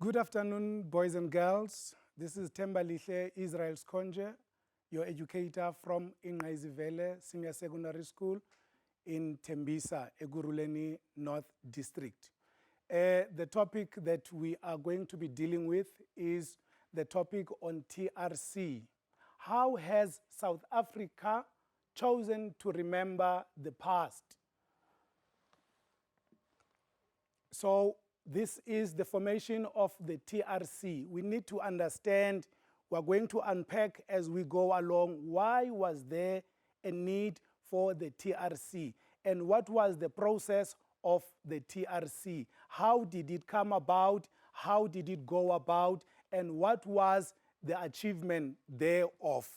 Good afternoon, boys and girls. This is Thembalihle Israel Skonje, your educator from Ingqayizivele Senior Secondary School in Tembisa, Eguruleni North District. The topic that we are going to be dealing with is the topic on TRC. How has South Africa chosen to remember the past? So this is the formation of the TRC. We need to understand, we're going to unpack as we go along, why was there a need for the TRC? And what was the process of the TRC? How did it come about? How did it go about? And what was the achievement thereof?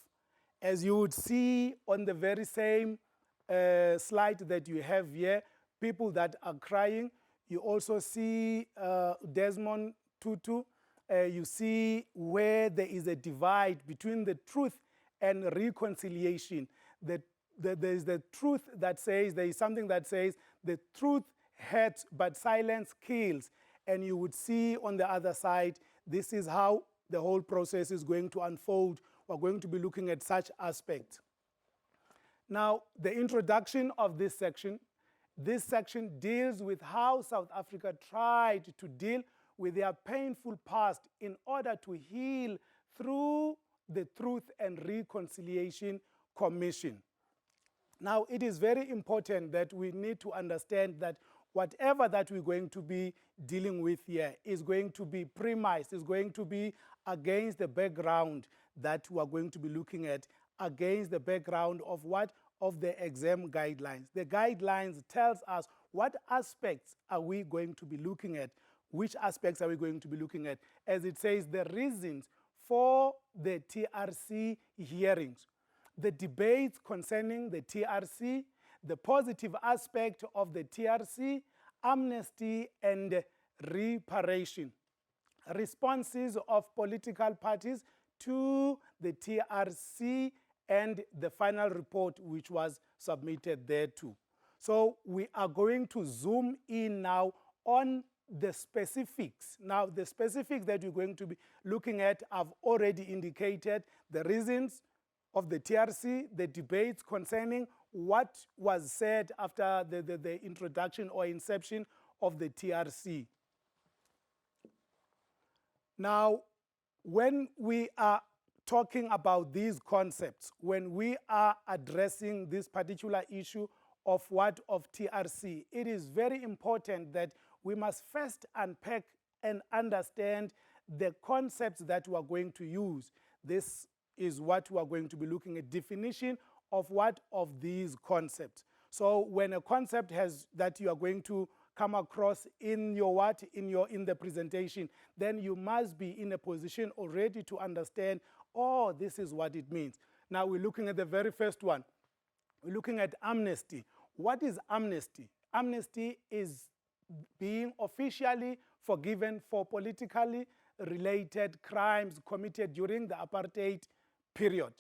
As you would see on the very same slide that you have here, people that are crying. You also see Desmond Tutu. You see where there is a divide between the truth and reconciliation. There is the truth that says, there is something that says, the truth hurts, but silence kills. And you would see on the other side, this is how the whole process is going to unfold. We're going to be looking at such aspects. Now, the introduction of this section deals with how South Africa tried to deal with their painful past in order to heal through the Truth and Reconciliation Commission. Now, it is very important that we need to understand that whatever that we're going to be dealing with here is going to be premised, is going to be against the background that we are going to be looking at, against the background of what? Of the exam guidelines. The guidelines tells us what aspects are we going to be looking at, which aspects are we going to be looking at. As it says, the reasons for the TRC hearings, the debates concerning the TRC, the positive aspect of the TRC, amnesty and reparation, responses of political parties to the TRC, and the final report which was submitted there too. So we are going to zoom in now on the specifics. Now the specifics that we're going to be looking at, I've already indicated the reasons of the TRC, the debates concerning what was said after the introduction or inception of the TRC. Now, when we are talking about these concepts, when we are addressing this particular issue of what of TRC, it is very important that we must first unpack and understand the concepts that we are going to use. This is what we are going to be looking at, definition of what of these concepts. So when a concept has that you are going to come across in your what, in the presentation, then you must be in a position already to understand, oh, this is what it means. Now we're looking at the very first one. We're looking at amnesty. What is amnesty? Amnesty is being officially forgiven for politically related crimes committed during the apartheid period.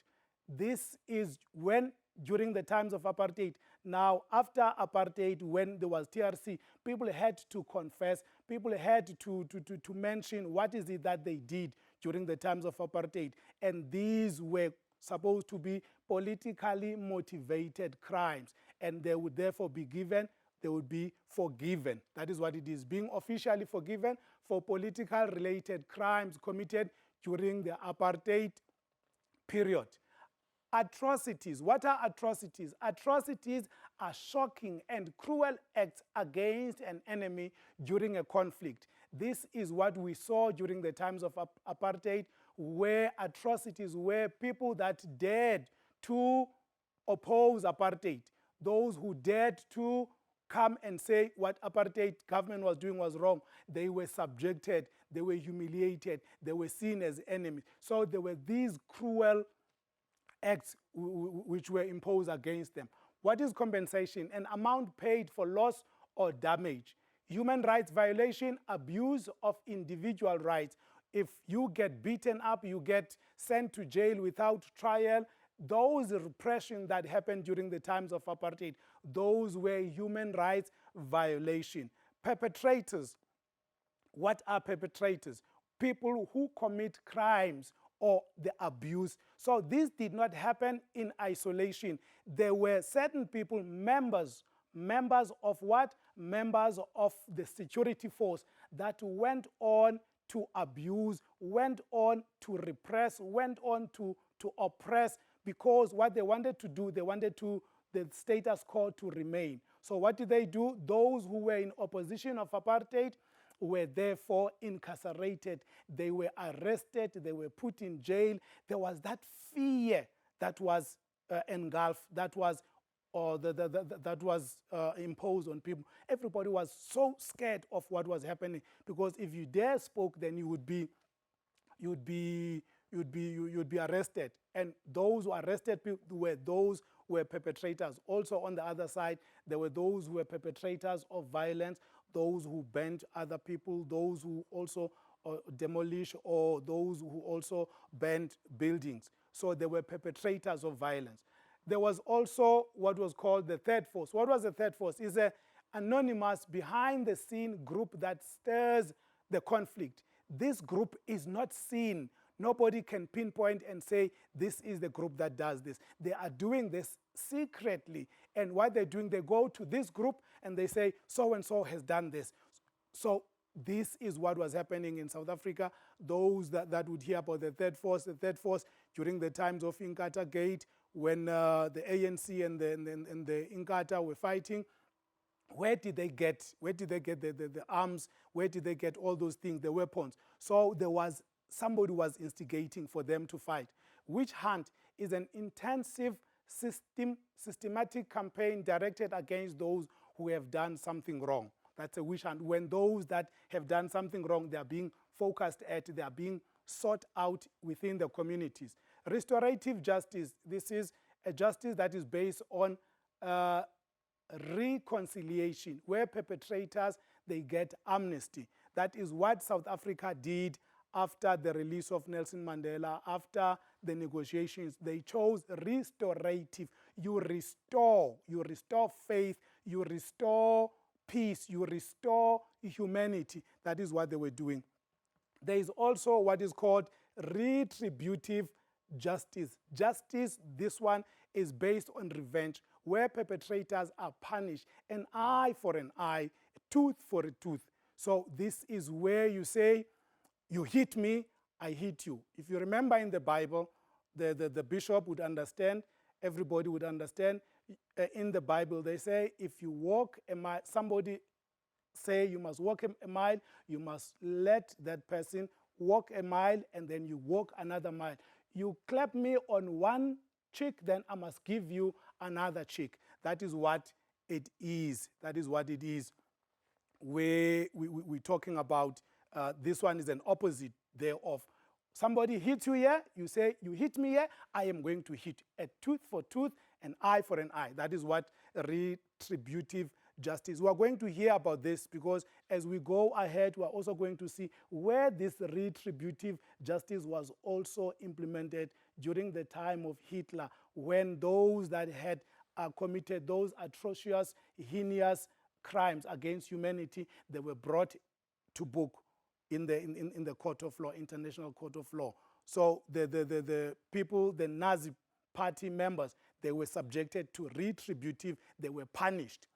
This is when, during the times of apartheid. Now, after apartheid, when there was TRC, people had to confess, people had to mention what is it that they did during the times of apartheid. And these were supposed to be politically motivated crimes. And they would therefore be given, they would be forgiven. That is what it is, being officially forgiven for political related crimes committed during the apartheid period. Atrocities. What are atrocities? Atrocities are shocking and cruel acts against an enemy during a conflict. This is what we saw during the times of apartheid, where atrocities were people that dared to oppose apartheid, those who dared to come and say what apartheid government was doing was wrong. They were subjected, they were humiliated, they were seen as enemies. So there were these cruel acts which were imposed against them. What is compensation? An amount paid for loss or damage. Human rights violation, abuse of individual rights. If you get beaten up, you get sent to jail without trial, those repression that happened during the times of apartheid, those were human rights violation. Perpetrators. What are perpetrators? people who commit crimes or the abuse. So this did not happen in isolation. There were certain people, members of what? Members of the security force that went on to abuse, went on to repress, went on to oppress, because what they wanted to do, they wanted to the status quo to remain. So what did they do? Those who were in opposition of apartheid were therefore incarcerated. They were arrested. They were put in jail. There was that fear that was engulfed, that was imposed on people. Everybody was so scared of what was happening, because if you dare spoke, then you'd be arrested. And those who arrested people were those who were perpetrators. Also on the other side, there were those who were perpetrators of violence, those who burned other people, those who also demolished, or those who also burned buildings. So they were perpetrators of violence. There was also what was called the third force. What was the third force? It's an anonymous, behind-the-scene group that stirs the conflict. This group is not seen. Nobody can pinpoint and say, this is the group that does this. They are doing this secretly. And what they're doing, they go to this group and they say, so-and-so has done this. So this is what was happening in South Africa. Those that would hear about the third force during the times of Inkatha Gate, when the ANC and the Inkatha were fighting, where did they get the arms? Where did they get all those things, the weapons? So there was somebody was instigating for them to fight. Witch hunt is an intensive systematic campaign directed against those who have done something wrong. That's a witch hunt. When those that have done something wrong, they are being focused at, they are being sought out within the communities. Restorative justice, this is a justice that is based on reconciliation, where perpetrators, they get amnesty. That is what South Africa did after the release of Nelson Mandela, after the negotiations. They chose restorative. You restore faith, you restore peace, you restore humanity. That is what they were doing. There is also what is called retributive justice. Justice, this one, is based on revenge, where perpetrators are punished. An eye for an eye, a tooth for a tooth. So this is where you say, you hit me, I hit you. If you remember in the Bible, the bishop would understand, everybody would understand. In the Bible, they say, if you walk a mile, somebody say you must walk a mile, you must let that person walk a mile, and then you walk another mile. You clap me on one cheek, then I must give you another cheek. That is what it is. That is what it is. We're talking about, this one is an opposite thereof. Somebody hits you here, you say, you hit me here, I am going to hit. A tooth for tooth, an eye for an eye. That is what retributive justice. We are going to hear about this, because as we go ahead, we are also going to see where this retributive justice was also implemented during the time of Hitler, when those that had committed those atrocious, heinous crimes against humanity, they were brought to book in the court of law, international court of law. So the people, the Nazi party members, they were subjected to retributive, they were punished.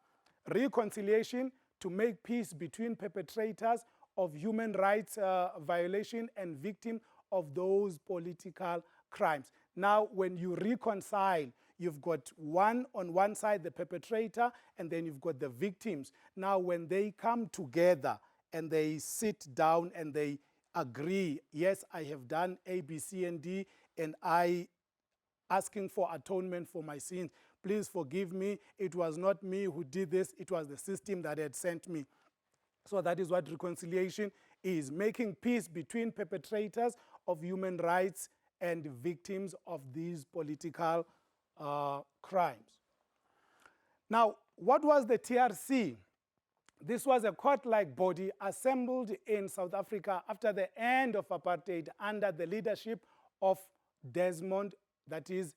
Reconciliation, to make peace between perpetrators of human rights violation and victims of those political crimes. Now, when you reconcile, you've got on one side the perpetrator, and then you've got the victims. Now, when they come together and they sit down and they agree, yes, I have done A, B, C, and D, and I asking for atonement for my sins. Please forgive me. It was not me who did this. It was the system that had sent me. So that is what reconciliation is, making peace between perpetrators of human rights and victims of these political crimes. Now, what was the TRC? This was a court-like body assembled in South Africa after the end of apartheid under the leadership of Desmond, that is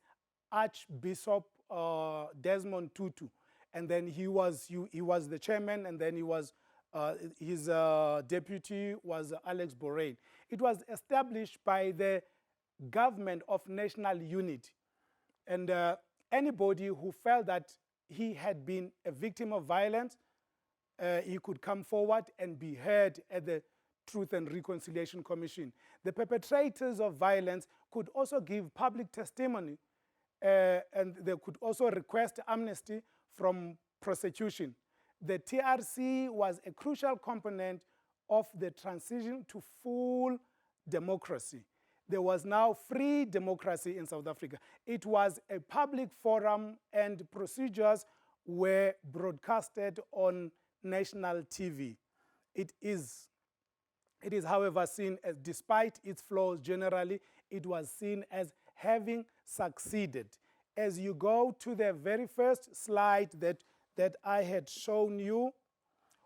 Archbishop Desmond Tutu. And then he was the chairman, and then he was His deputy was Alex Borrell. It was established by the Government of National Unity. And anybody who felt that he had been a victim of violence, he could come forward and be heard at the Truth and Reconciliation Commission. The perpetrators of violence could also give public testimony, and they could also request amnesty from prosecution. The TRC was a crucial component of the transition to full democracy. There was now free democracy in South Africa. It was a public forum, and procedures were broadcasted on national TV. It is, however, seen as, despite its flaws generally, it was seen as having succeeded. As you go to the very first slide that I had shown you,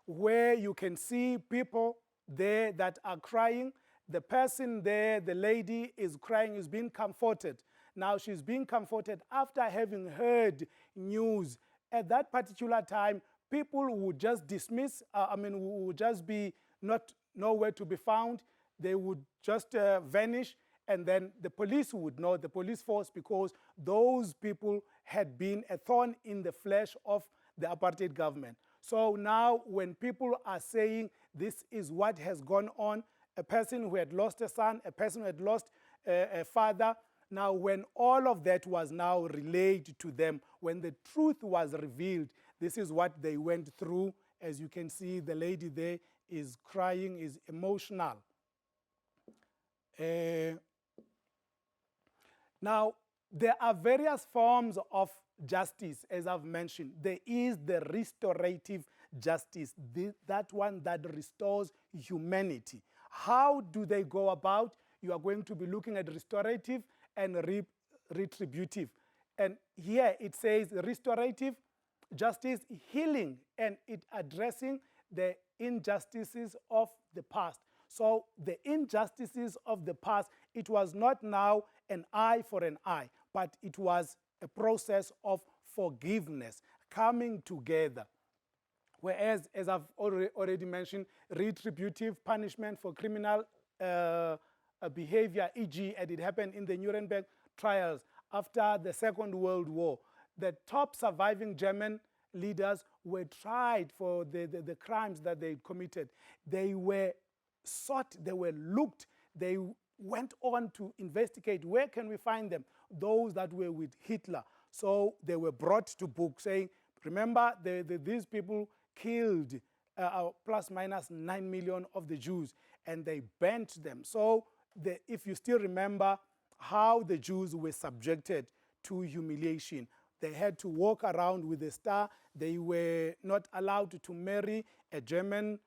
where you can see people there that are crying. The person there, the lady, is crying, is being comforted. Now she's being comforted after having heard news. At that particular time, people would just dismiss, would just be not nowhere to be found. They would just vanish, and then the police would know, the police force, because those people had been a thorn in the flesh of the apartheid government. So now when people are saying this is what has gone on, a person who had lost a son, a person who had lost a father, now when all of that was now relayed to them, when the truth was revealed, this is what they went through. As you can see, the lady there is crying, is emotional. Now, there are various forms of justice, as I've mentioned. There is the restorative justice, that one that restores humanity. How do they go about? You are going to be looking at restorative and retributive. And here it says restorative justice, healing, and it addressing the injustices of the past. So the injustices of the past, it was not now an eye for an eye, but it was a process of forgiveness, coming together. Whereas, as I've already mentioned, retributive punishment for criminal behavior, e.g., as it happened in the Nuremberg trials after the Second World War. The top surviving German leaders were tried for the crimes that they committed. They were sought, they were looked, they went on to investigate where can we find them, those that were with Hitler. So they were brought to book saying, remember, these people killed plus minus 9 million of the Jews, and they burnt them. So if you still remember how the Jews were subjected to humiliation, they had to walk around with a star. They were not allowed to marry a German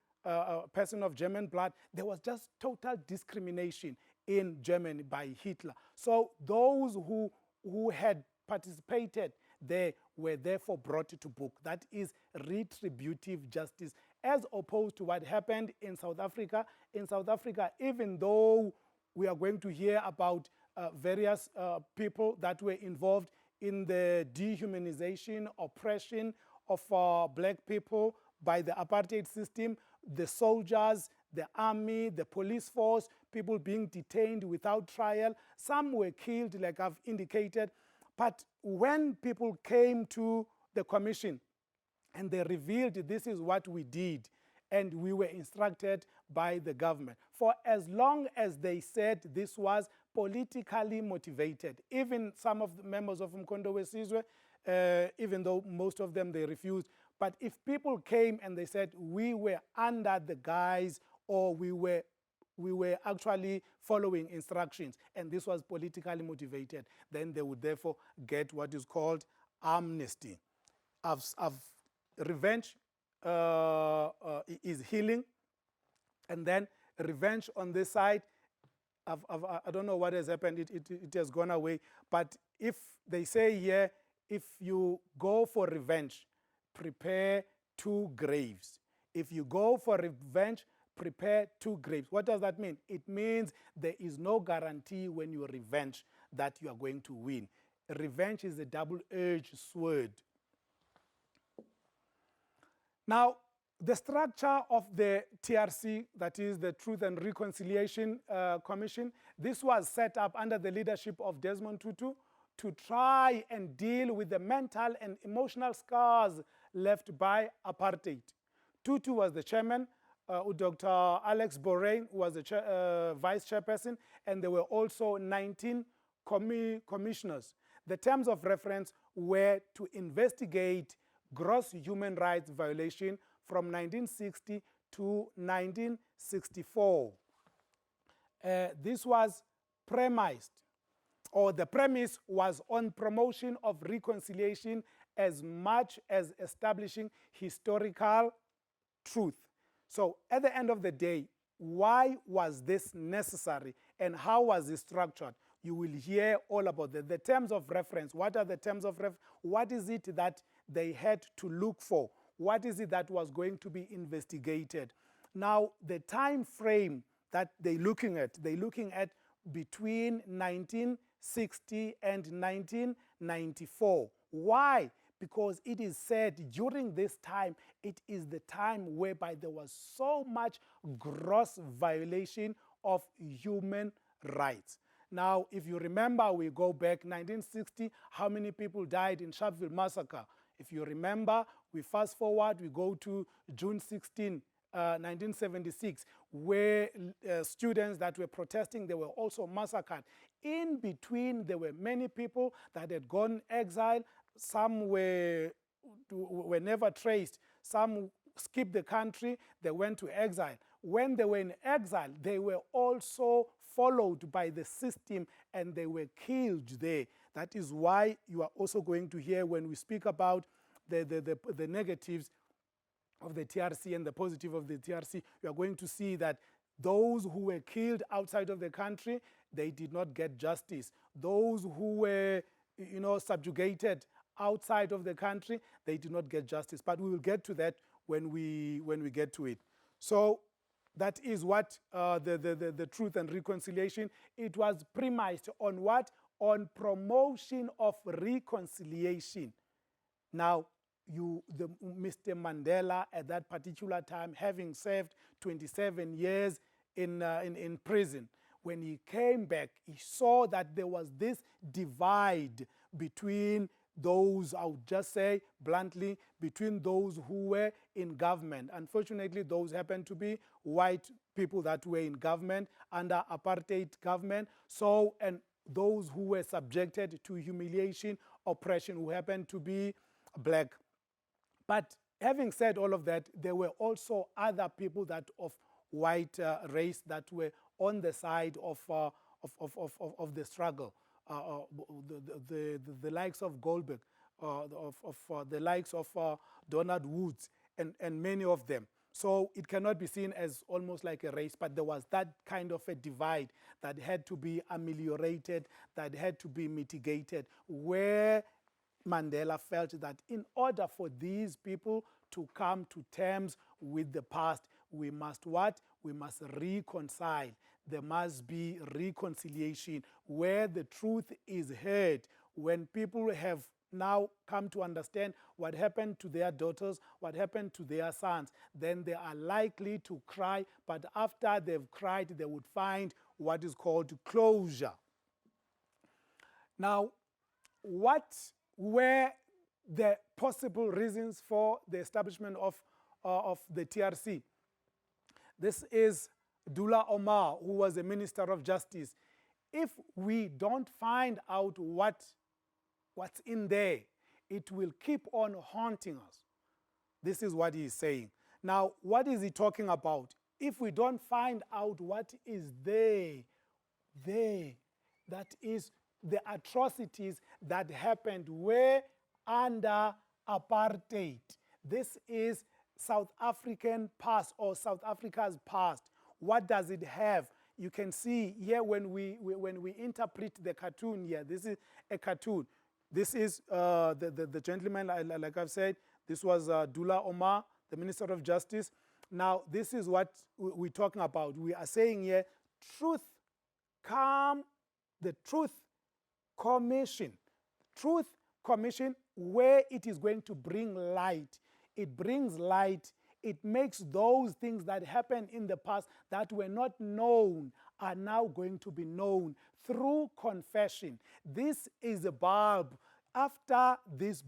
person of German blood. There was just total discrimination in Germany by Hitler. So those who had participated there were therefore brought to book. That is retributive justice, as opposed to what happened in South Africa. In South Africa, even though we are going to hear about various people that were involved in the dehumanization, oppression of black people by the apartheid system, the soldiers, the army, the police force, people being detained without trial. Some were killed, like I've indicated. But when people came to the commission and they revealed this is what we did, and we were instructed by the government, for as long as they said this was politically motivated, even some of the members of Mkondo Wesizwe, even though most of them they refused, but if people came and they said we were under the guise, or we were actually following instructions, and this was politically motivated, then they would therefore get what is called amnesty. Revenge is healing, and then revenge on this side, I don't know what has happened, it has gone away, but if they say here, if you go for revenge, prepare 2 graves. If you go for revenge, prepare 2 graves. What does that mean? It means there is no guarantee when you revenge that you are going to win. Revenge is a double-edged sword. Now, The structure of the TRC, that is the Truth and Reconciliation Commission, this was set up under the leadership of Desmond Tutu to try and deal with the mental and emotional scars left by apartheid. Tutu was the chairman, Dr. Alex Borain was the vice chairperson, and there were also 19 commissioners. The terms of reference were to investigate gross human rights violation from 1960 to 1964. This was premised, or the premise was on promotion of reconciliation as much as establishing historical truth. So at the end of the day, why was this necessary and how was it structured? You will hear all about the terms of reference. What are the terms of reference? What is it that they had to look for? What is it that was going to be investigated? Now, the time frame that they're looking at between 1960 and 1994. Why? Because it is said during this time, it is the time whereby there was so much gross violation of human rights. Now, if you remember, we go back 1960, how many people died in Sharpeville massacre? If you remember, we fast forward, we go to June 16, 1976, where students that were protesting, they were also massacred. In between, there were many people that had gone exile. Some were never traced. Some skipped the country. They went to exile. When they were in exile, they were also followed by the system and they were killed there. That is why you are also going to hear when we speak about the negatives of the TRC and the positive of the TRC, you are going to see that those who were killed outside of the country, they did not get justice. Those who were, subjugated outside of the country, they did not get justice. But we will get to that when we get to it. So that is what the Truth and Reconciliation, it was premised on what? On promotion of reconciliation. Now, Mr. Mandela at that particular time, having served 27 years in prison, when he came back, he saw that there was this divide between those, I would just say bluntly, between those who were in government. Unfortunately, those happened to be white people that were in government under apartheid government. So, and those who were subjected to humiliation, oppression, who happened to be black. But having said all of that, there were also other people that of white race that were on the side of the struggle. The likes of Goldberg, the likes of Donald Woods, and many of them. So it cannot be seen as almost like a race, but there was that kind of a divide that had to be ameliorated, that had to be mitigated, where Mandela felt that in order for these people to come to terms with the past, we must what? We must reconcile. There must be reconciliation where the truth is heard. When people have now come to understand what happened to their daughters, what happened to their sons, then they are likely to cry, but after they've cried, they would find what is called closure. Now, what were the possible reasons for the establishment of the TRC? This is Dullah Omar, who was the Minister of Justice. If we don't find out what's in there, it will keep on haunting us. This is what he is saying. Now, what is he talking about? If we don't find out what is there, that is the atrocities that happened were under apartheid. This is South African past, or South Africa's past. What does it have? You can see here when we interpret the cartoon here, this is a cartoon. This is the gentleman, like I've said, this was Dullah Omar, the Minister of Justice. Now, this is what we're talking about. We are saying here, the Truth Commission. Truth Commission, where it is going to bring light. It brings light It makes those things that happened in the past that were not known are now going to be known through confession. This is a bulb. After this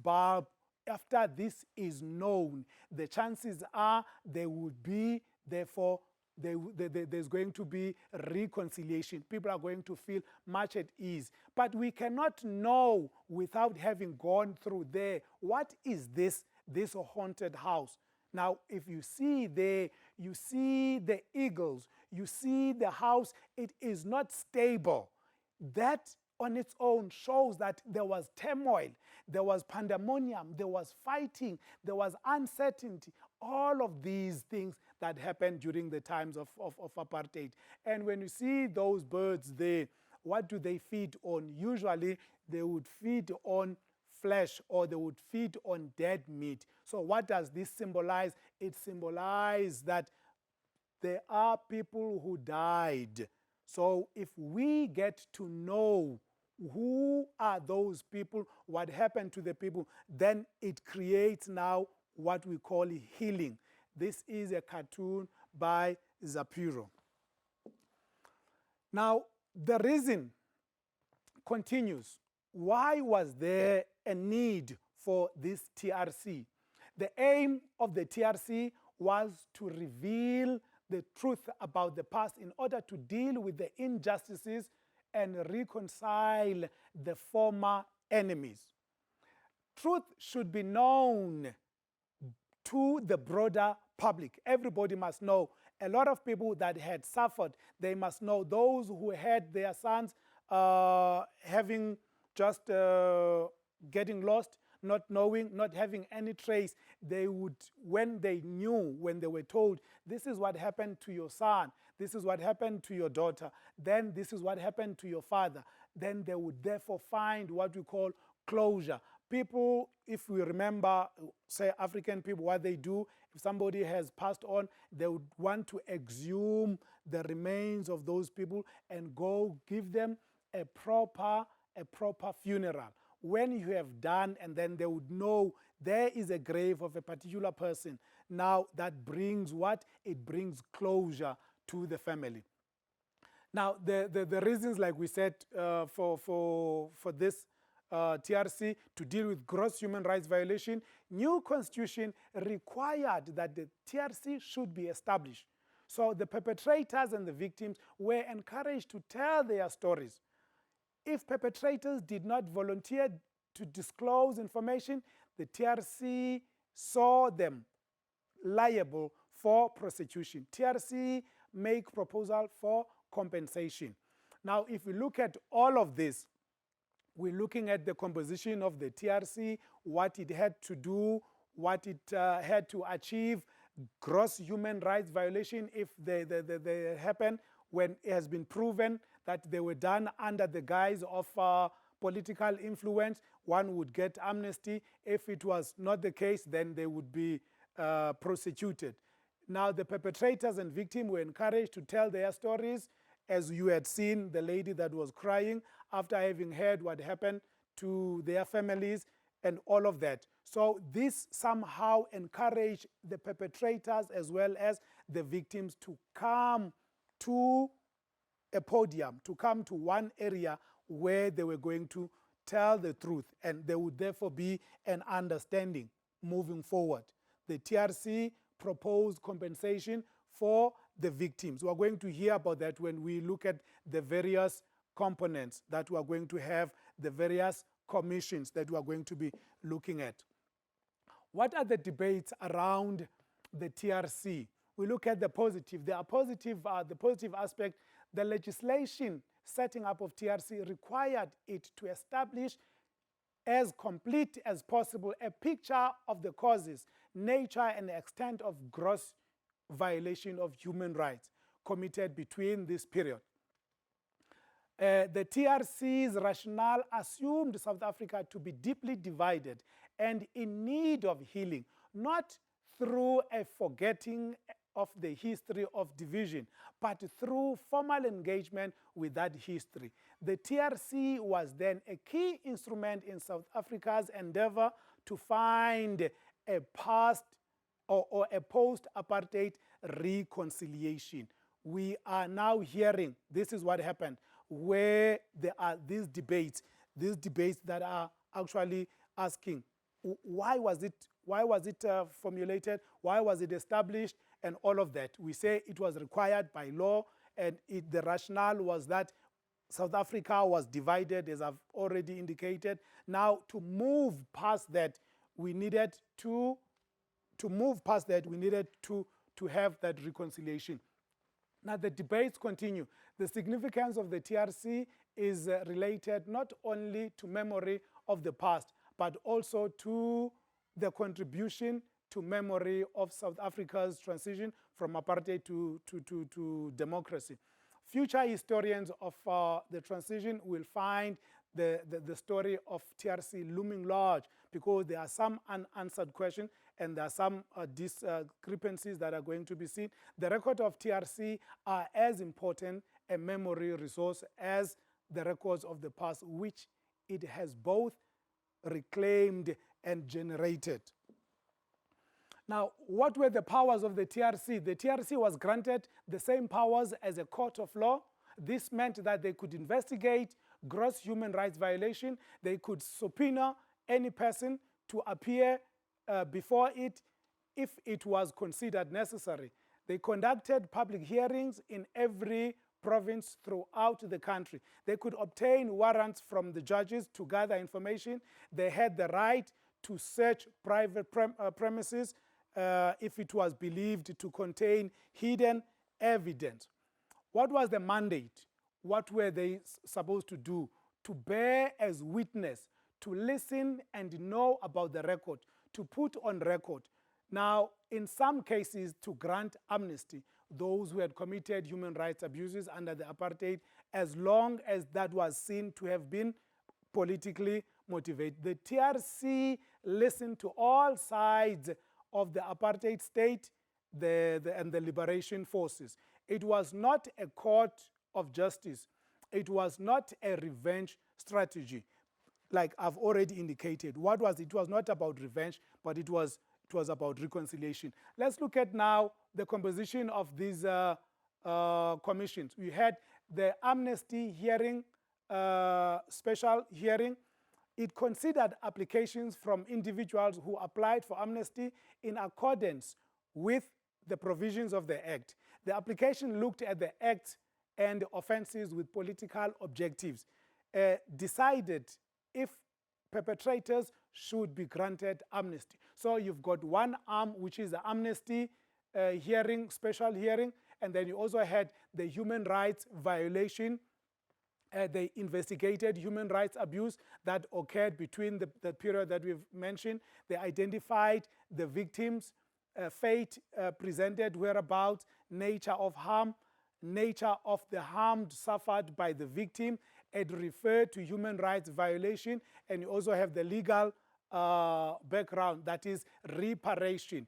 is known, the chances are there would be, therefore, there's going to be reconciliation. People are going to feel much at ease. But we cannot know without having gone through there. What is this haunted house? Now, if you see there, you see the eagles, you see the house, it is not stable. That on its own shows that there was turmoil, there was pandemonium, there was fighting, there was uncertainty, all of these things that happened during the times of apartheid. And when you see those birds there, what do they feed on? Usually they would feed on flesh, or they would feed on dead meat. So what does this symbolize? It symbolizes that there are people who died. So if we get to know who are those people, what happened to the people, then it creates now what we call healing. This is a cartoon by Zapiro. Now, the reason continues. Why was there a need for this TRC? The aim of the TRC was to reveal the truth about the past in order to deal with the injustices and reconcile the former enemies. Truth should be known to the broader public. Everybody must know. A lot of people that had suffered, they must know. Those who had their sons having just getting lost, not knowing, not having any trace, they would, when they knew, when they were told, this is what happened to your son, this is what happened to your daughter, then this is what happened to your father, then they would therefore find what we call closure. People, if we remember, say African people, what they do, if somebody has passed on, they would want to exhume the remains of those people and go give them a proper funeral. When you have done, and then they would know there is a grave of a particular person. Now that brings what? It brings closure to the family. Now the reasons, like we said, for this TRC to deal with gross human rights violation, new constitution required that the TRC should be established. So the perpetrators and the victims were encouraged to tell their stories. If perpetrators did not volunteer to disclose information, the TRC saw them liable for prosecution. TRC make proposal for compensation. Now, if we look at all of this, we're looking at the composition of the TRC, what it had to do, what it had to achieve, gross human rights violation if they happen, when it has been proven that they were done under the guise of political influence, one would get amnesty. If it was not the case, then they would be prosecuted. Now, the perpetrators and victims were encouraged to tell their stories, as you had seen the lady that was crying after having heard what happened to their families and all of that. So this somehow encouraged the perpetrators as well as the victims to come to a podium, to come to one area where they were going to tell the truth, and there would therefore be an understanding moving forward. The TRC proposed compensation for the victims. We are going to hear about that when we look at the various components that we are going to have, the various commissions that we are going to be looking at. What are the debates around the TRC? We look at the positive. The positive aspect, the legislation setting up of TRC required it to establish as complete as possible a picture of the causes, nature, and extent of gross violation of human rights committed between this period. The TRC's rationale assumed South Africa to be deeply divided and in need of healing, not through a forgetting of the history of division, but through formal engagement with that history. The TRC was then a key instrument in South Africa's endeavor to find a past or a post-apartheid reconciliation. We are now hearing, this is what happened, where there are these debates that are actually asking, why was it formulated, why was it established, and all of that. We say it was required by law, and the rationale was that South Africa was divided, as I've already indicated. Now, to move past that, we needed to have that reconciliation. Now, the debates continue. The significance of the TRC is related not only to memory of the past, but also to the contribution to memory of South Africa's transition from apartheid to democracy. Future historians of the transition will find the story of TRC looming large, because there are some unanswered questions and there are some discrepancies that are going to be seen. The record of TRC are as important a memory resource as the records of the past, which it has both reclaimed and generated. Now, what were the powers of the TRC? The TRC was granted the same powers as a court of law. This meant that they could investigate gross human rights violation. They could subpoena any person to appear before it if it was considered necessary. They conducted public hearings in every province throughout the country. They could obtain warrants from the judges to gather information. They had the right to search private premises if it was believed to contain hidden evidence. What was the mandate? What were they supposed to do? To bear as witness, to listen and know about the record, to put on record. Now, in some cases, to grant amnesty, those who had committed human rights abuses under the apartheid, as long as that was seen to have been politically motivated. The TRC listened to all sides of the apartheid state and the liberation forces. It was not a court of justice. It was not a revenge strategy, like I've already indicated. What was it? It was not about revenge, but it was about reconciliation. Let's look at now the composition of these commissions. We had the amnesty hearing, special hearing. It considered applications from individuals who applied for amnesty in accordance with the provisions of the Act. The application looked at the Act and offenses with political objectives, decided if perpetrators should be granted amnesty. So you've got one arm, which is the amnesty hearing, special hearing, and then you also had the human rights violation. They investigated human rights abuse that occurred between the period that we've mentioned. They identified the victims, fate presented, whereabouts, nature of harm, nature of the harm suffered by the victim. It referred to human rights violation, and you also have the legal background, that is reparation.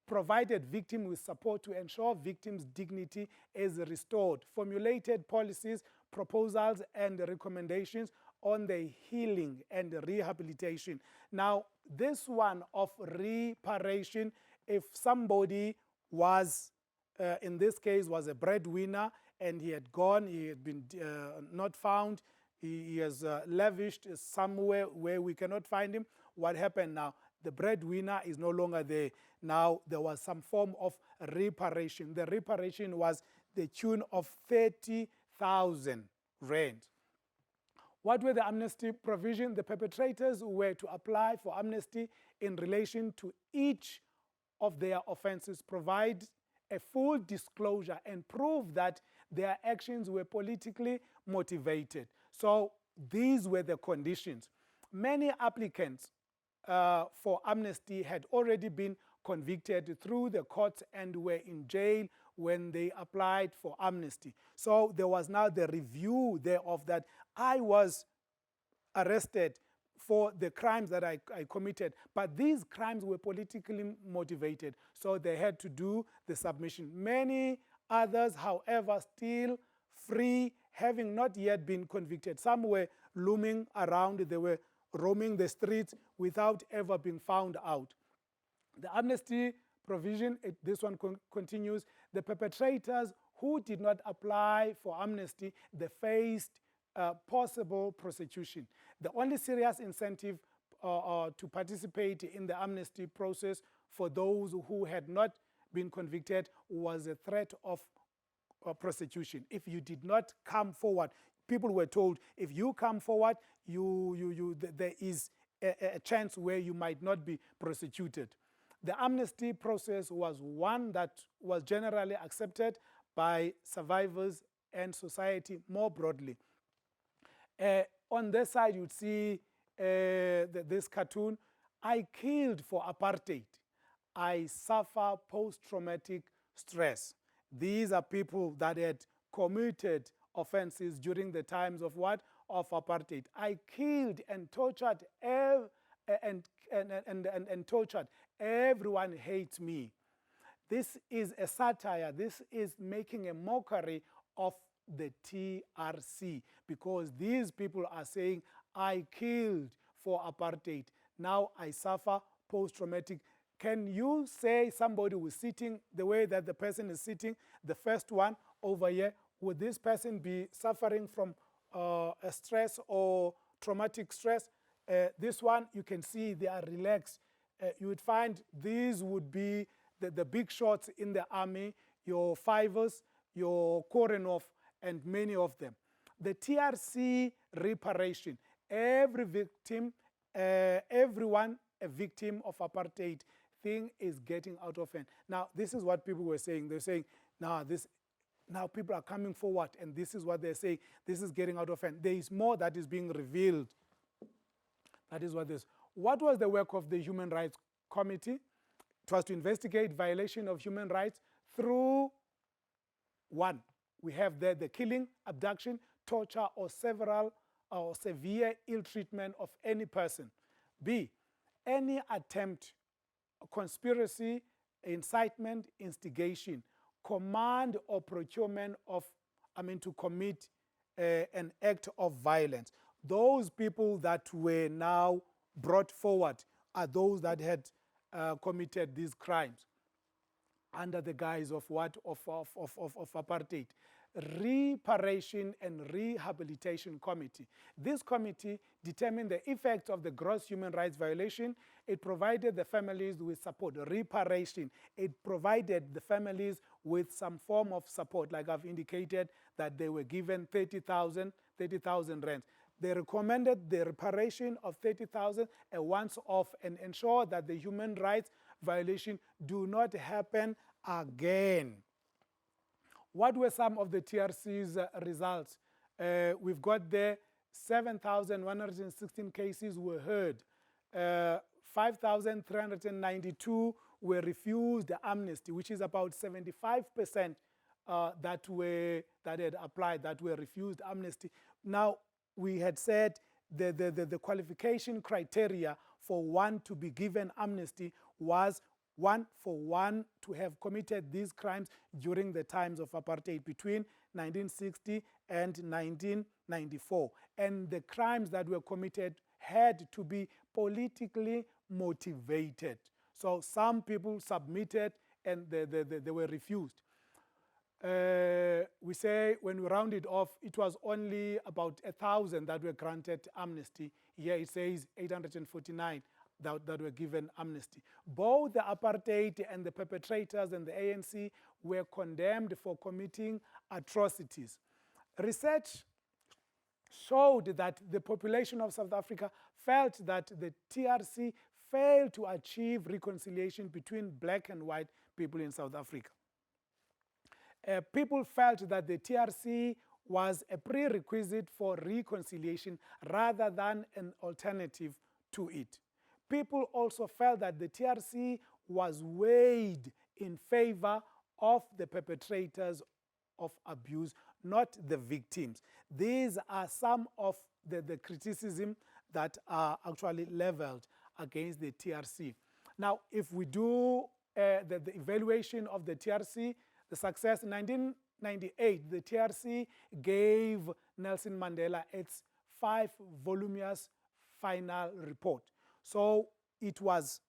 Provided victim with support to ensure victims' dignity is restored. Formulated policies, proposals, and recommendations on the healing and rehabilitation. Now, this one of reparation, if somebody was, in this case, was a breadwinner and he had gone, he had been not found, he has lavished somewhere where we cannot find him, what happened now? The breadwinner is no longer there. Now, there was some form of reparation. The reparation was the tune of 30,000 rand. What were the amnesty provisions? The perpetrators were to apply for amnesty in relation to each of their offenses, provide a full disclosure, and prove that their actions were politically motivated. So these were the conditions. Many applicants for amnesty had already been convicted through the courts and were in jail when they applied for amnesty. So there was now the review thereof, that I was arrested for the crimes that I committed, but these crimes were politically motivated, so they had to do the submission. Many others, however, still free, having not yet been convicted. Some were looming around, they were roaming the streets without ever being found out. The amnesty provision, this one continues, the perpetrators who did not apply for amnesty, they faced possible prosecution. The only serious incentive to participate in the amnesty process for those who had not been convicted was a threat of prosecution. If you did not come forward, people were told, if you come forward, there is a chance where you might not be prosecuted. The amnesty process was one that was generally accepted by survivors and society more broadly. On this side, you'd see this cartoon, I killed for apartheid. I suffer post-traumatic stress. These are people that had committed offenses during the times of what? Of apartheid. I killed and tortured and tortured. Everyone hates me. This is a satire. This is making a mockery of the TRC, because these people are saying, I killed for apartheid. Now I suffer post-traumatic. Can you say somebody who is sitting the way that the person is sitting, the first one over here, would this person be suffering from a stress or traumatic stress? This one, you can see they are relaxed. You would find these would be the big shots in the army, your Fivers, your Korenov, and many of them. The TRC reparation, every victim, everyone a victim of apartheid thing is getting out of hand. Now, this is what people were saying. They're saying, now people are coming forward, and this is what they're saying. This is getting out of hand. There is more that is being revealed. That is what this. What was the work of the Human Rights Committee? It was to investigate violation of human rights through one. We have there the killing, abduction, torture, or severe ill treatment of any person. B, any attempt, conspiracy, incitement, instigation, command or procurement of, to commit an act of violence. Those people that were now brought forward are those that had committed these crimes under the guise of what? Of apartheid. Reparation and Rehabilitation Committee. This committee determined the effects of the gross human rights violation. It provided the families with support. Reparation, it provided the families with some form of support, like I've indicated that they were given 30,000 rands. They recommended the reparation of 30,000 a once-off and ensure that the human rights violation do not happen again. What were some of the TRC's results? We've got there 7,116 cases were heard. 5,392 were refused amnesty, which is about 75% that had applied, that were refused amnesty. Now, we had said the qualification criteria for one to be given amnesty was for one to have committed these crimes during the times of apartheid between 1960 and 1994. And the crimes that were committed had to be politically motivated. So some people submitted and they were refused. We say when we round it off, it was only about 1,000 that were granted amnesty. Here it says 849 that were given amnesty. Both the apartheid and the perpetrators and the ANC were condemned for committing atrocities. Research showed that the population of South Africa felt that the TRC failed to achieve reconciliation between black and white people in South Africa. People felt that the TRC was a prerequisite for reconciliation rather than an alternative to it. People also felt that the TRC was weighed in favor of the perpetrators of abuse, not the victims. These are some of the criticism that are actually leveled against the TRC. Now, if we do the evaluation of the TRC, the success in 1998, the TRC gave Nelson Mandela its 5-voluminous final report. So it was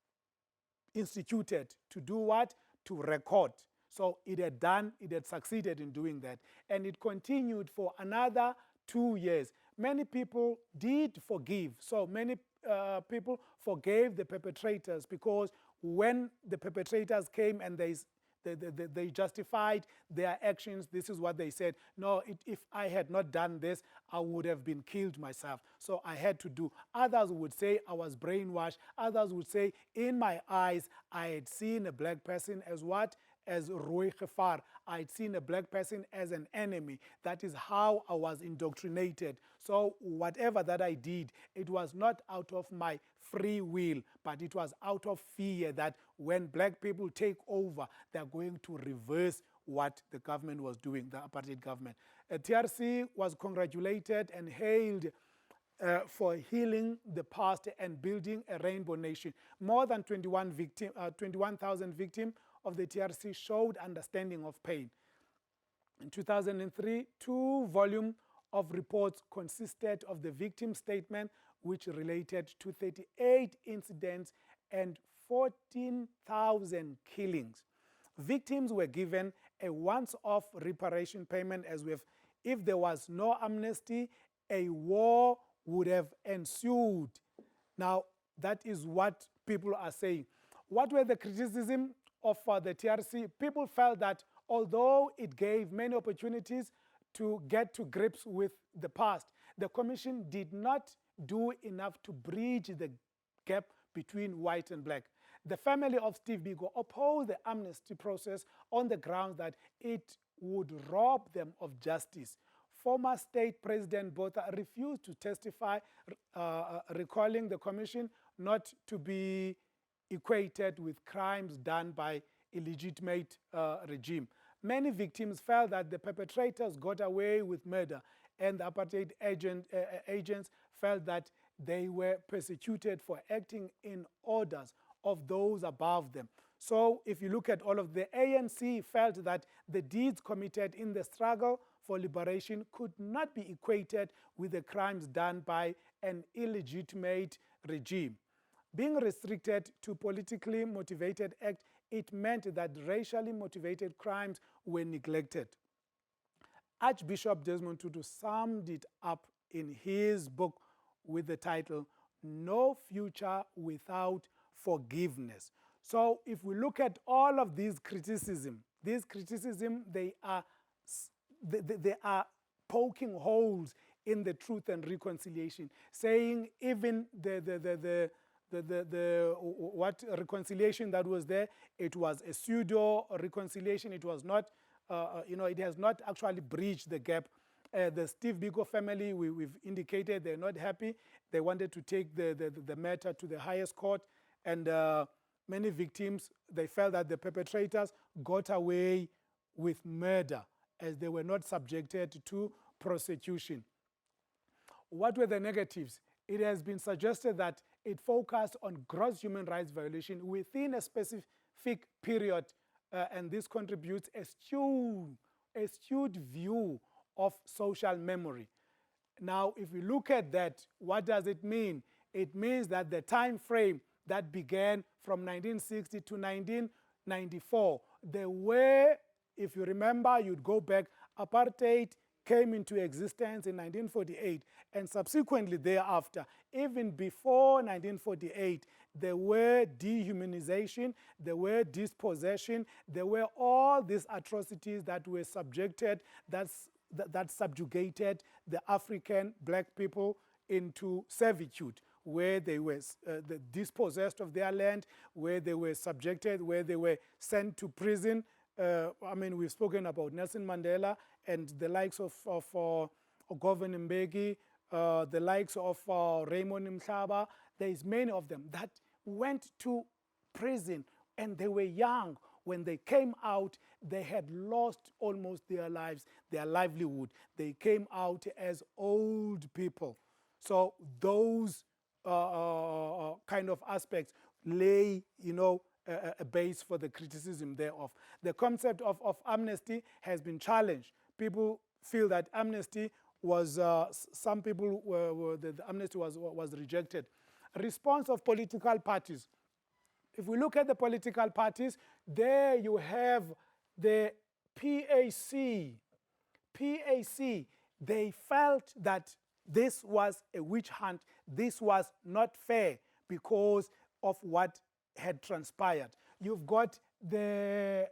instituted to do what? To record. So it had succeeded in doing that. And it continued for another 2 years. Many people did forgive. So many people forgave the perpetrators, because when the perpetrators came and they justified their actions, this is what they said: no, if I had not done this, I would have been killed myself. So I had to do. Others would say I was brainwashed. Others would say, in my eyes, I had seen a black person as what? As Roy Gefar. I had seen a black person as an enemy. That is how I was indoctrinated. So whatever that I did, it was not out of my free will, but it was out of fear that when black people take over, they're going to reverse what the government was doing, the apartheid government. TRC was congratulated and hailed for healing the past and building a rainbow nation. More than 21,000 victims of the TRC showed understanding of pain. In 2003, 2 volumes of reports consisted of the victim statement, which related to 38 incidents and 14,000 killings. Victims were given a once-off reparation payment, as if there was no amnesty, a war would have ensued. Now, that is what people are saying. What were the criticism of the TRC? People felt that although it gave many opportunities to get to grips with the past, the Commission did not do enough to bridge the gap between white and black. The family of Steve Biko opposed the amnesty process on the grounds that it would rob them of justice. Former State President Botha refused to testify, recalling the Commission not to be equated with crimes done by illegitimate regime. Many victims felt that the perpetrators got away with murder, and the apartheid agents felt that they were persecuted for acting in orders of those above them. So if you look at all of the ANC felt that the deeds committed in the struggle for liberation could not be equated with the crimes done by an illegitimate regime. Being restricted to politically motivated acts, it meant that racially motivated crimes were neglected. Archbishop Desmond Tutu summed it up in his book with the title, No Future Without Forgiveness. So if we look at all of these criticisms, they are poking holes in the truth and reconciliation, saying even what reconciliation that was there, it was a pseudo reconciliation. It was not, it has not actually bridged the gap. The Steve Biko family, we've indicated they're not happy. They wanted to take the matter to the highest court, and many victims, they felt that the perpetrators got away with murder as they were not subjected to prosecution. What were the negatives? It has been suggested that it focused on gross human rights violation within a specific period, and this contributes a skewed view of social memory. Now, if we look at that, what does it mean? It means that the time frame that began from 1960 to 1994, there were, if you remember, you'd go back, apartheid came into existence in 1948, and subsequently thereafter, even before 1948, there were dehumanization, there were dispossession, there were all these atrocities that were subjected, that subjugated the African black people into servitude, where they were dispossessed of their land, where they were subjected, where they were sent to prison. We've spoken about Nelson Mandela and the likes of Govan Mbeki, the likes of Raymond Mhlaba. There's many of them that went to prison, and they were young. When they came out, they had lost almost their lives, their livelihood. They came out as old people. So those kind of aspects lay, a base for the criticism thereof. The concept of amnesty has been challenged. People feel that amnesty was, some people the amnesty was rejected. Response of political parties. If we look at the political parties, there you have the PAC. PAC, they felt that this was a witch hunt, this was not fair because of what had transpired. You've got the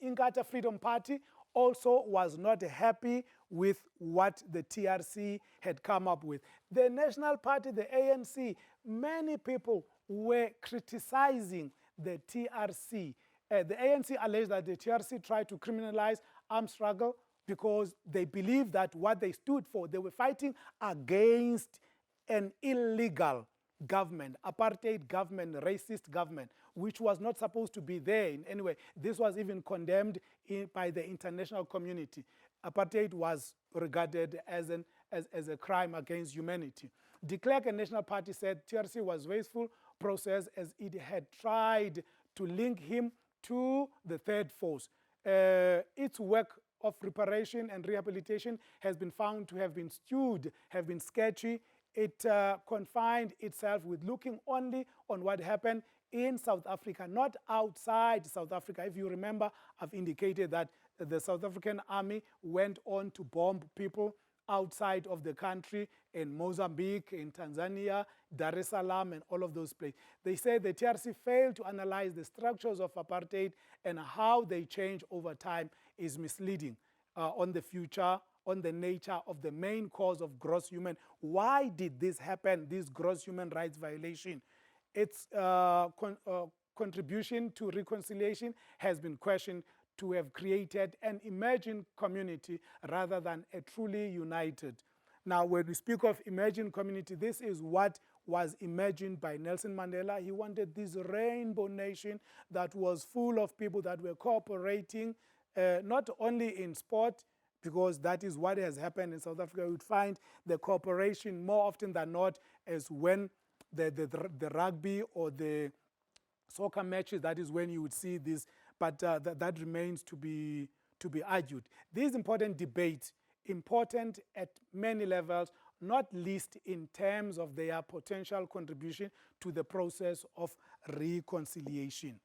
Inkatha Freedom Party also was not happy with what the TRC had come up with. The National Party, the ANC, many people were criticizing the TRC. The ANC alleged that the TRC tried to criminalize armed struggle because they believed that what they stood for, they were fighting against an illegal government, apartheid government, racist government, which was not supposed to be there in any way. This was even condemned by the international community. Apartheid was regarded as a crime against humanity. De Klerk and National Party said TRC was a wasteful process as it had tried to link him to the third force. Its work of reparation and rehabilitation has been found to have been skewed, have been sketchy. It confined itself with looking only on what happened in South Africa, not outside South Africa. If you remember, I've indicated that the South African army went on to bomb people outside of the country, in Mozambique, in Tanzania, Dar es Salaam, and all of those places. They say the TRC failed to analyze the structures of apartheid and how they change over time is misleading on the future, on the nature of the main cause of gross human. Why did this happen, this gross human rights violation? Its contribution to reconciliation has been questioned to have created an emerging community rather than a truly united. Now, when we speak of emerging community, this is what was imagined by Nelson Mandela. He wanted this rainbow nation that was full of people that were cooperating, not only in sport, because that is what has happened in South Africa. We would find the cooperation more often than not as when the rugby or the soccer matches, that is when you would see this, but that remains to be argued. These important debates, important at many levels, not least in terms of their potential contribution to the process of reconciliation.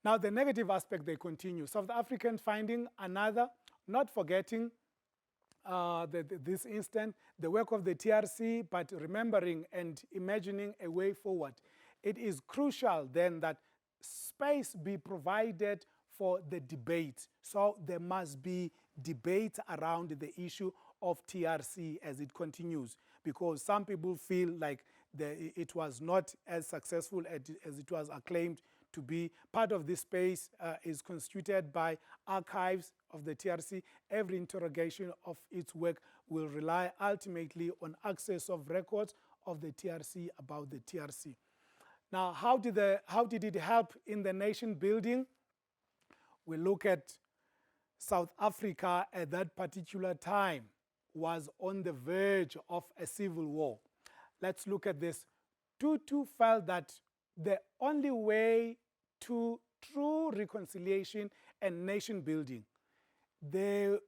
Now, the negative aspect, they continue. South Africans finding another, not forgetting this instant, the work of the TRC, but remembering and imagining a way forward. It is crucial then that space be provided for the debate. So there must be debate around the issue of TRC as it continues, because some people feel like it was not as successful as it was acclaimed to be. Part of this space is constituted by archives of the TRC. Every interrogation of its work will rely ultimately on access of records of the TRC about the TRC. Now, how did it help in the nation building? We look at South Africa at that particular time was on the verge of a civil war. Let's look at this. Tutu felt that the only way to true reconciliation and nation building, there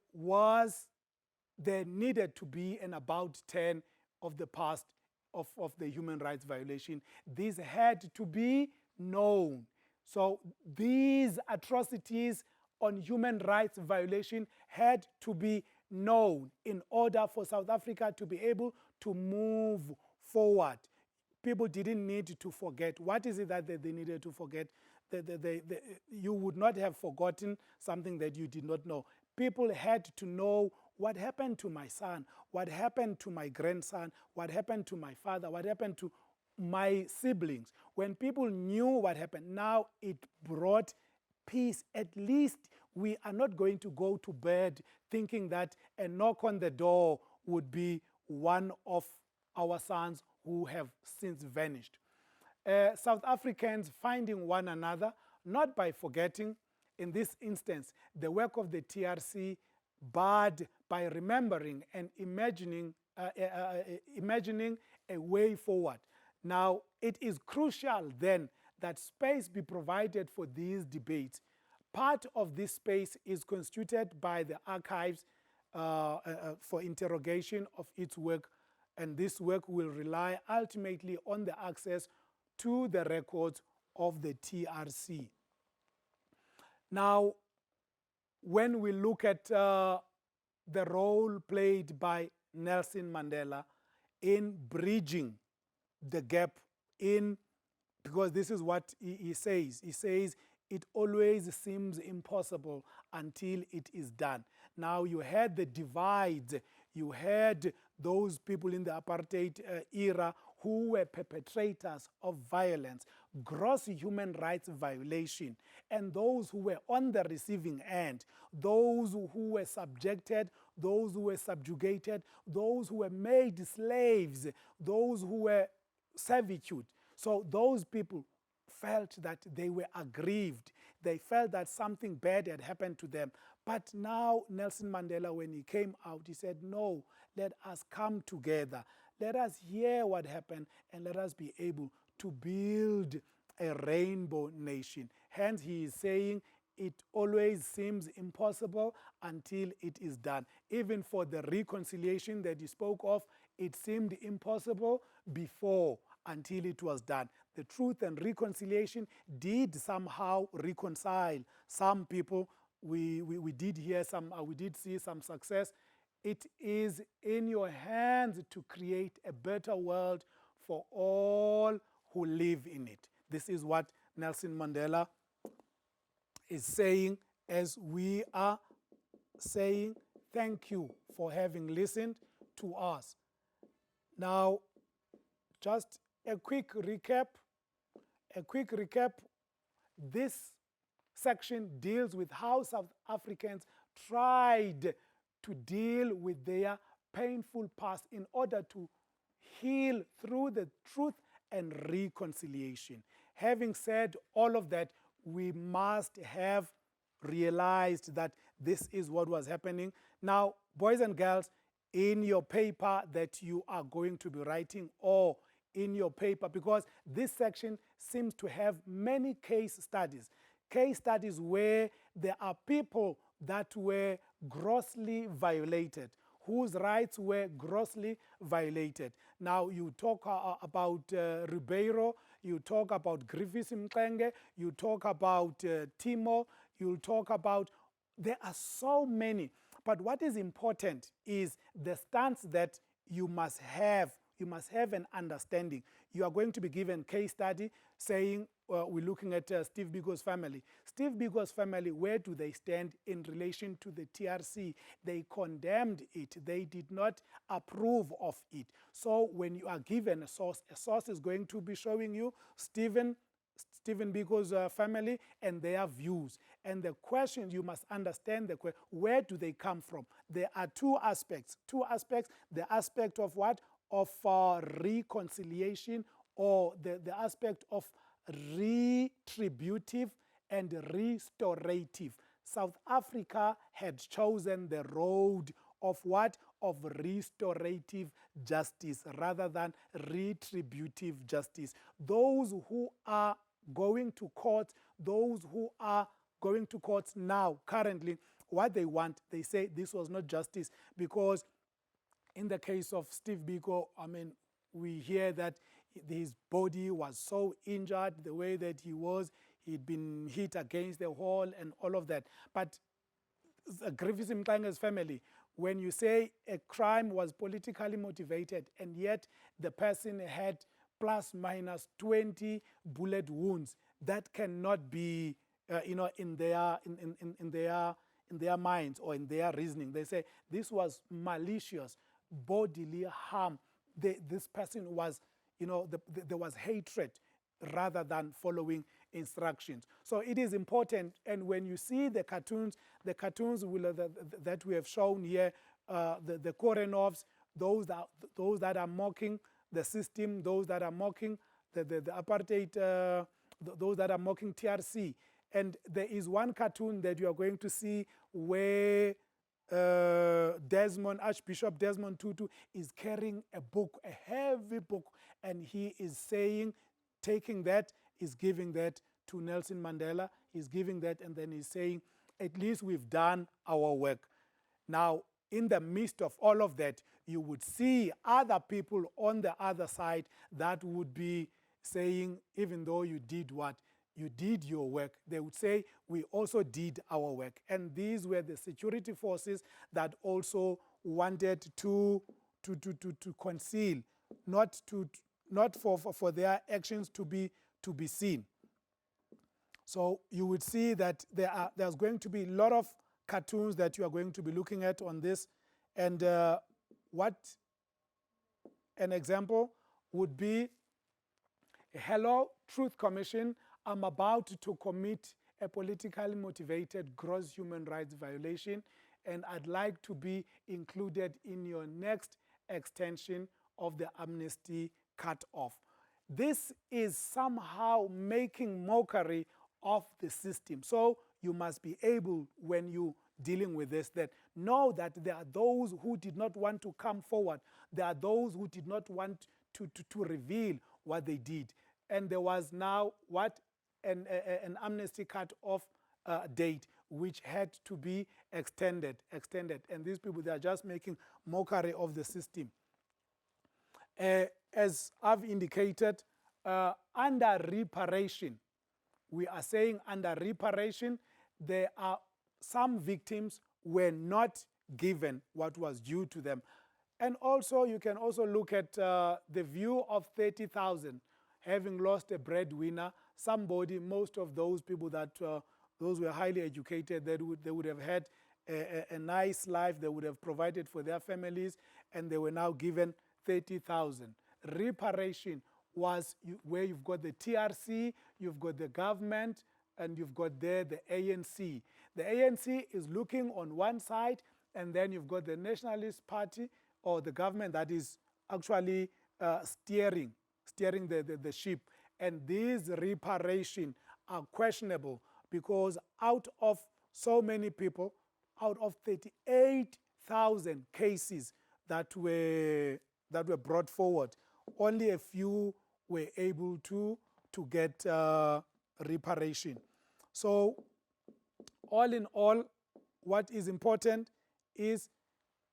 needed to be an about turn of the past of the human rights violation. These had to be known. So these atrocities on human rights violation had to be known in order for South Africa to be able to move forward. People didn't need to forget. What is it that they needed to forget? You would not have forgotten something that you did not know. People had to know what happened to my son, what happened to my grandson, what happened to my father, what happened to my siblings. When people knew what happened, now it brought peace. At least we are not going to go to bed thinking that a knock on the door would be one of our sons who have since vanished. South Africans finding one another, not by forgetting, in this instance, the work of the TRC, but by remembering and imagining a way forward. Now, it is crucial then that space be provided for these debates. Part of this space is constituted by the archives for interrogation of its work, and this work will rely ultimately on the access to the records of the TRC. Now, when we look at the role played by Nelson Mandela in bridging the gap because this is what he says. He says, it always seems impossible until it is done. Now, you had the divide. You had those people in the apartheid era who were perpetrators of violence, gross human rights violation, and those who were on the receiving end, those who were subjected, those who were subjugated, those who were made slaves, those who were servitude. So those people felt that they were aggrieved. They felt that something bad had happened to them. But now Nelson Mandela, when he came out, he said, no, let us come together. Let us hear what happened and let us be able to build a rainbow nation. Hence, he is saying it always seems impossible until it is done. Even for the reconciliation that he spoke of, it seemed impossible before until it was done. The Truth and Reconciliation did somehow reconcile some people. We did hear some, we did see some success. It is in your hands to create a better world for all who live in it. This is what Nelson Mandela is saying as we are saying thank you for having listened to us. Now, just a quick recap. This section deals with how South Africans tried to deal with their painful past in order to heal through the truth and reconciliation. Having said all of that, we must have realized that this is what was happening. Now, boys and girls, in your paper that you are going to be writing, or in your paper, because this section seems to have many case studies where there are people that were grossly violated, whose rights were grossly violated. Now, you talk about Ribeiro, you talk about Griffiths Mxenge, you talk about Timo, you talk about, there are so many. But what is important is the stance that you must have. You must have an understanding. You are going to be given case study saying, we're looking at Steve Biko's family. Steve Biko's family, where do they stand in relation to the TRC? They condemned it. They did not approve of it. So when you are given a source is going to be showing you Stephen Biko's family and their views. And the question, you must understand the question, where do they come from? There are two aspects. The aspect of what? Of reconciliation, or the aspect of retributive and restorative. South Africa had chosen the road of what? Of restorative justice rather than retributive justice. Those who are going to court, those who are going to courts now, currently, what they want, they say this was not justice, because in the case of Steve Biko, I mean, we hear that his body was so injured, the way that he'd been hit against the wall and all of that. But Griffiths Mxenge's family, when you say a crime was politically motivated and yet the person had plus minus 20 bullet wounds, that cannot be, in their minds or in their reasoning. They say this was malicious bodily harm. This person was, there was hatred rather than following instructions. So it is important, and when you see the cartoons that we have shown here, the Korenovs, those that are mocking the system, those that are mocking the apartheid, those that are mocking TRC. And there is one cartoon that you are going to see where Archbishop Desmond Tutu is carrying a book, a heavy book, and he is saying, taking that, is giving that to Nelson Mandela, he's giving that, and then he's saying, at least we've done our work. Now, in the midst of all of that, you would see other people on the other side that would be saying, even though you did what? you did your work, they would say, we also did our work. And these were the security forces that also wanted to conceal, not for their actions to be seen. So you would see that there's going to be a lot of cartoons that you are going to be looking at on this. And what an example would be, hello, Truth Commission, I'm about to commit a politically motivated gross human rights violation, and I'd like to be included in your next extension of the amnesty cutoff. This is somehow making mockery of the system. So you must be able, when you dealing with this, that know that there are those who did not want to come forward. There are those who did not want to reveal what they did. And there was now an amnesty cut-off date, which had to be extended. And these people, they are just making mockery of the system. As I've indicated, under reparation, we are saying under reparation, there are some victims were not given what was due to them. And also, you can also look at the view of 30,000, having lost a breadwinner, somebody, most of those people that, those were highly educated, they would have had a nice life, they would have provided for their families, and they were now given 30,000. Reparation was where you've got the TRC, you've got the government, and you've got there the ANC. The ANC is looking on one side, and then you've got the Nationalist Party or the government that is actually steering the ship. And these reparations are questionable because out of so many people, out of 38,000 cases that were brought forward, only a few were able to get reparation. So all in all, what is important is,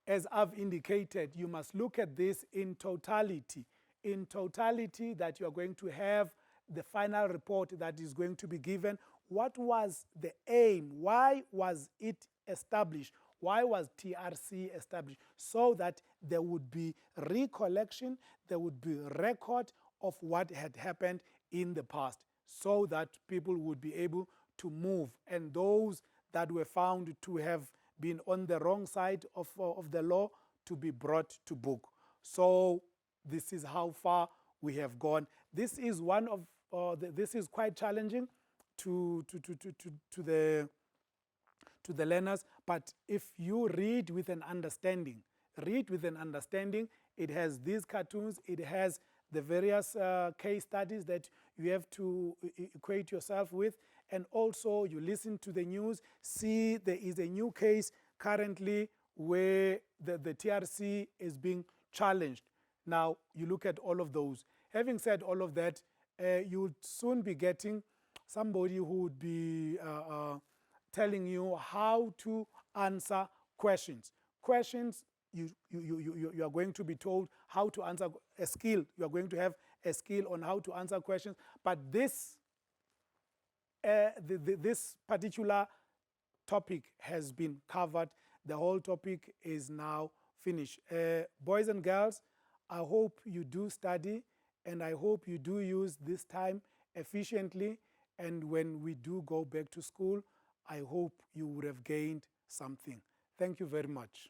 as I've indicated, you must look at this in totality. In totality, that you are going to have the final report that is going to be given. What was the aim? Why was it established? Why was TRC established? So that there would be recollection, there would be record of what had happened in the past, so that people would be able to move, and those that were found to have been on the wrong side of the law to be brought to book. So this is how far we have gone. This is one of this is quite challenging to the learners, but if you read with an understanding, it has these cartoons, it has the various case studies that you have to equate yourself with, and also you listen to the news, see there is a new case currently where the TRC is being challenged. Now, you look at all of those. Having said all of that, you would soon be getting somebody who would be telling you how to answer questions. Questions, you are going to be told how to answer a skill. You are going to have a skill on how to answer questions. But this, this particular topic has been covered. The whole topic is now finished. Boys and girls, I hope you do study, and I hope you do use this time efficiently. And when we do go back to school, I hope you would have gained something. Thank you very much.